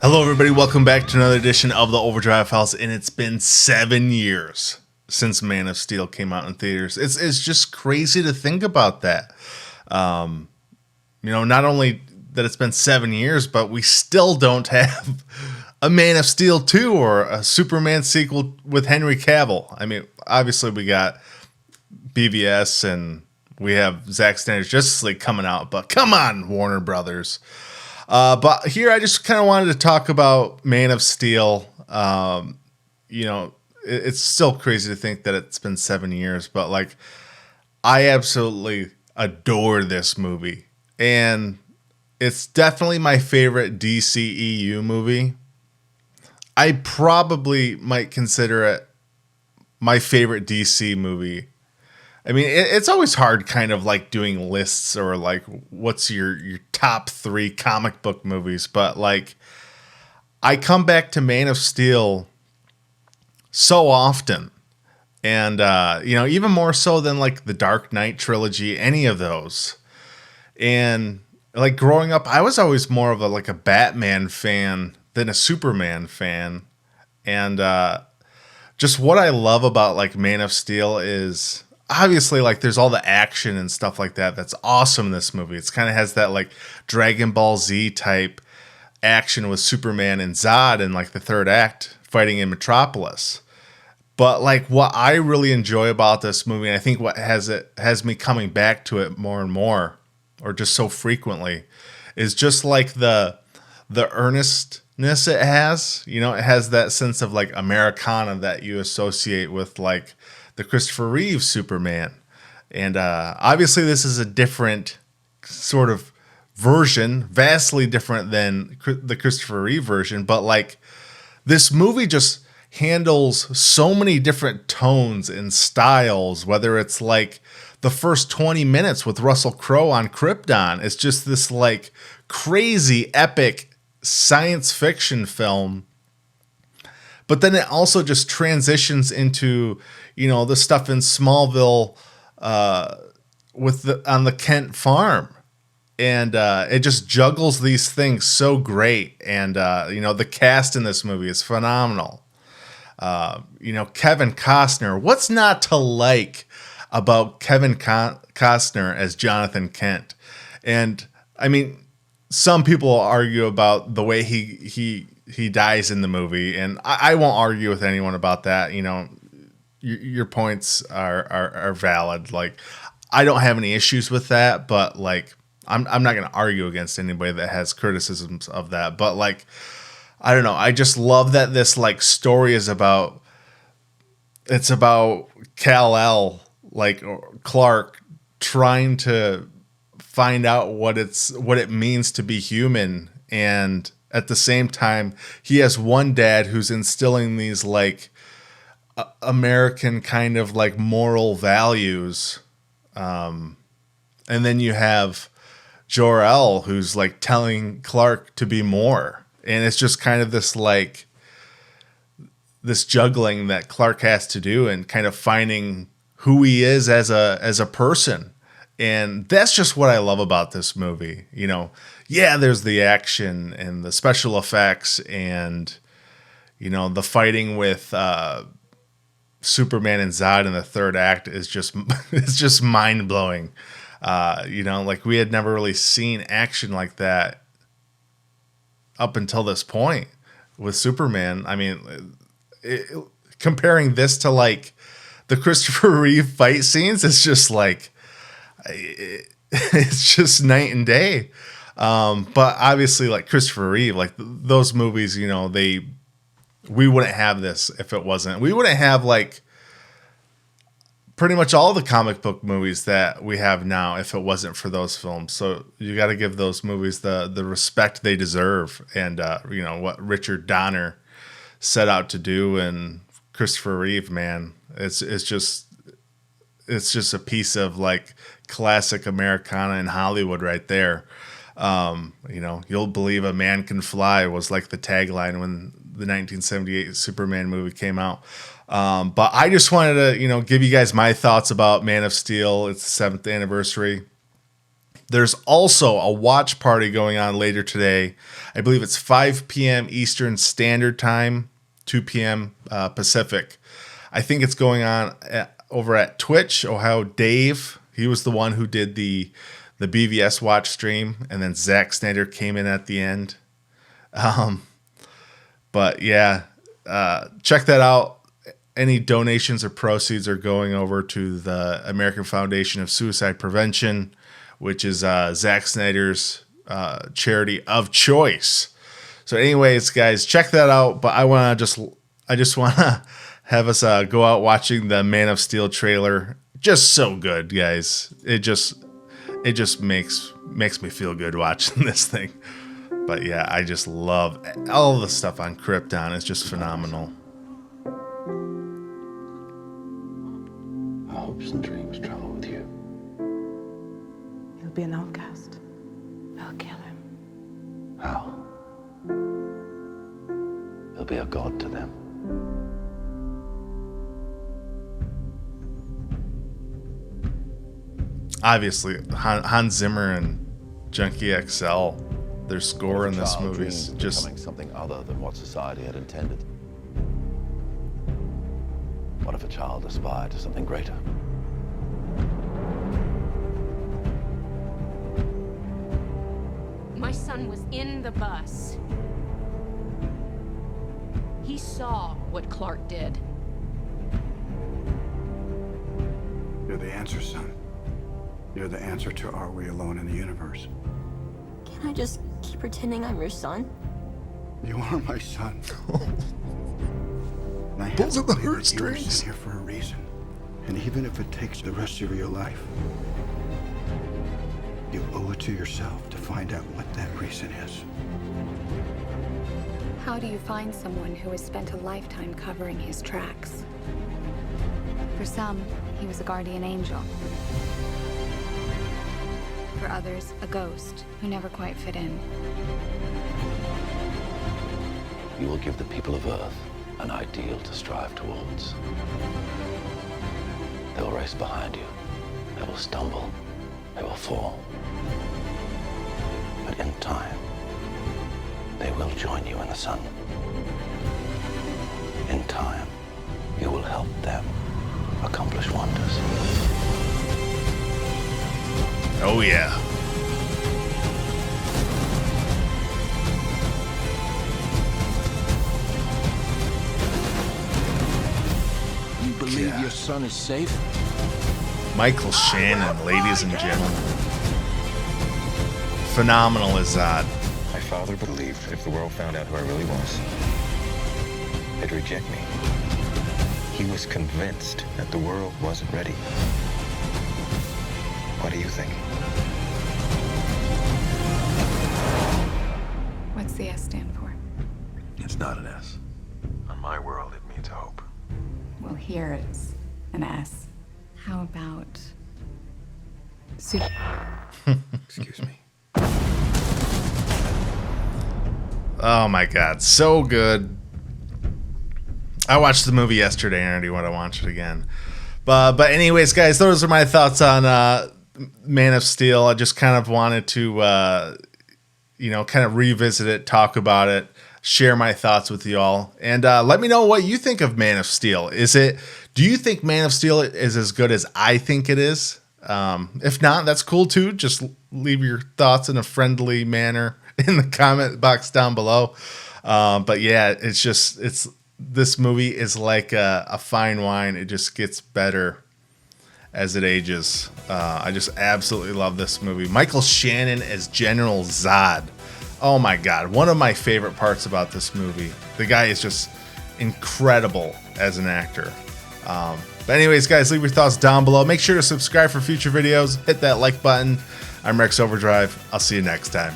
Hello everybody, welcome back to another edition of the Overdrive Files, and it's been 7 years since Man of Steel came out in theaters. It's just crazy to think about that. Not only that it's been 7 years, but we still don't have a Man of Steel 2 or a Superman sequel with Henry Cavill. I mean, obviously we got BVS and we have Zack Snyder's Justice League coming out, but come on, Warner Brothers. But here I just kind of wanted to talk about Man of Steel. It's still crazy to think that it's been 7 years, but like I absolutely adore this movie. And it's definitely my favorite DCEU movie. I probably might consider it my favorite DC movie. I mean, it's always hard kind of like doing lists or like what's your top 3 comic book movies. But like I come back to Man of Steel so often. And, even more so than like the Dark Knight trilogy, any of those. And like growing up, I was always more of a Batman fan than a Superman fan. And just what I love about like Man of Steel is obviously like there's all the action and stuff like that. That's awesome in this movie. It's kind of has that like Dragon Ball Z type action with Superman and Zod in like the third act fighting in Metropolis. But like what I really enjoy about this movie, and I think what has me coming back to it more and more, or just so frequently, is just like the earnestness it has. You know, it has that sense of like Americana that you associate with like the Christopher Reeve Superman. And obviously this is a different sort of version, vastly different than the Christopher Reeve version, but like this movie just handles so many different tones and styles, whether it's like the first 20 minutes with Russell Crowe on Krypton. It's just this like crazy epic science fiction film. But then it also just transitions into, the stuff in Smallville on the Kent farm. And it just juggles these things so great. And, the cast in this movie is phenomenal. Kevin Costner. What's not to like about Kevin Costner as Jonathan Kent? And, I mean, some people argue about the way he dies in the movie, and I won't argue with anyone about that. Your points are valid. Like, I don't have any issues with that, but like, I'm not going to argue against anybody that has criticisms of that. But like, I don't know. I just love that this like story is about Kal-El, like Clark, trying to find out what it means to be human, and at the same time, he has one dad who's instilling these like American kind of like moral values. And then you have Jor-El who's like telling Clark to be more. And it's just kind of this like this juggling that Clark has to do and kind of finding who he is as a person. And that's just what I love about this movie. Yeah, there's the action and the special effects and, the fighting with Superman and Zod in the third act is just, it's just mind blowing. Like we had never really seen action like that up until this point with Superman. I mean, comparing this to like the Christopher Reeve fight scenes, it's just like, it's just night and day. But obviously like Christopher Reeve, like those movies, we wouldn't have this if it wasn't. We wouldn't have like pretty much all the comic book movies that we have now if it wasn't for those films. So you got to give those movies the respect they deserve. And, what Richard Donner set out to do, and Christopher Reeve, man, it's just a piece of like classic Americana in Hollywood right there. You'll believe a man can fly was like the tagline when the 1978 Superman movie came out. But I just wanted to, give you guys my thoughts about Man of Steel. It's the 7th anniversary. There's also a watch party going on later today. I believe it's 5 p.m. Eastern Standard Time, 2 p.m. Pacific. I think it's going on over at Twitch. How Dave, he was the one who did the BVS watch stream, and then Zack Snyder came in at the end. But yeah, check that out. Any donations or proceeds are going over to the American Foundation of Suicide Prevention, which is Zack Snyder's charity of choice. So anyways, guys, check that out. But I just want to have us go out watching the Man of Steel trailer. Just so good, guys. It just makes me feel good watching this thing. But yeah, I just love all the stuff on Krypton. It's just phenomenal. Our hopes and dreams travel with you. He'll be an outcast. I'll kill him. How? He'll be a god to them. Obviously, Hans Zimmer and Junkie XL, their score in this movie is just becoming something other than what society had intended. What if a child aspired to something greater? My son was in the bus. He saw what Clark did. You're the answer, son. You're the answer to are we alone in the universe? Can I just keep pretending I'm your son? You are my son. And I have Those to are the believe that you were heartstrings. sent here for a reason. And even if it takes the rest of your life, you owe it to yourself to find out what that reason is. How do you find someone who has spent a lifetime covering his tracks? For some, he was a guardian angel. For others, a ghost who never quite fit in. You will give the people of Earth an ideal to strive towards. They will race behind you. They will stumble. They will fall. But in time, they will join you in the sun. In time, you will help them accomplish wonders. oh yeah. You believe your son is safe? Michael Shannon, ladies and gentlemen. Phenomenal as Zod. My father believed that if the world found out who I really was, they'd reject me. He was convinced that the world wasn't ready. What do you think? What's the S stand for? It's not an S. On my world, it means hope. Well, here it's an S. How about... Excuse me. Oh my god, so good. I watched the movie yesterday and I already want to watch it again. But anyways, guys, those are my thoughts on Man of Steel. I just kind of wanted to kind of revisit it, talk about it, share my thoughts with you all, and let me know what you think of Man of Steel. Do you think Man of Steel is as good as I think it is? If not, that's cool too. Just leave your thoughts in a friendly manner in the comment box down below. But yeah, this movie is like a fine wine. It just gets better as it ages. I just absolutely love this movie. Michael Shannon as General Zod. Oh my God. One of my favorite parts about this movie. The guy is just incredible as an actor. But anyways, guys, leave your thoughts down below. Make sure to subscribe for future videos. Hit that like button. I'm Rex Overdrive. I'll see you next time.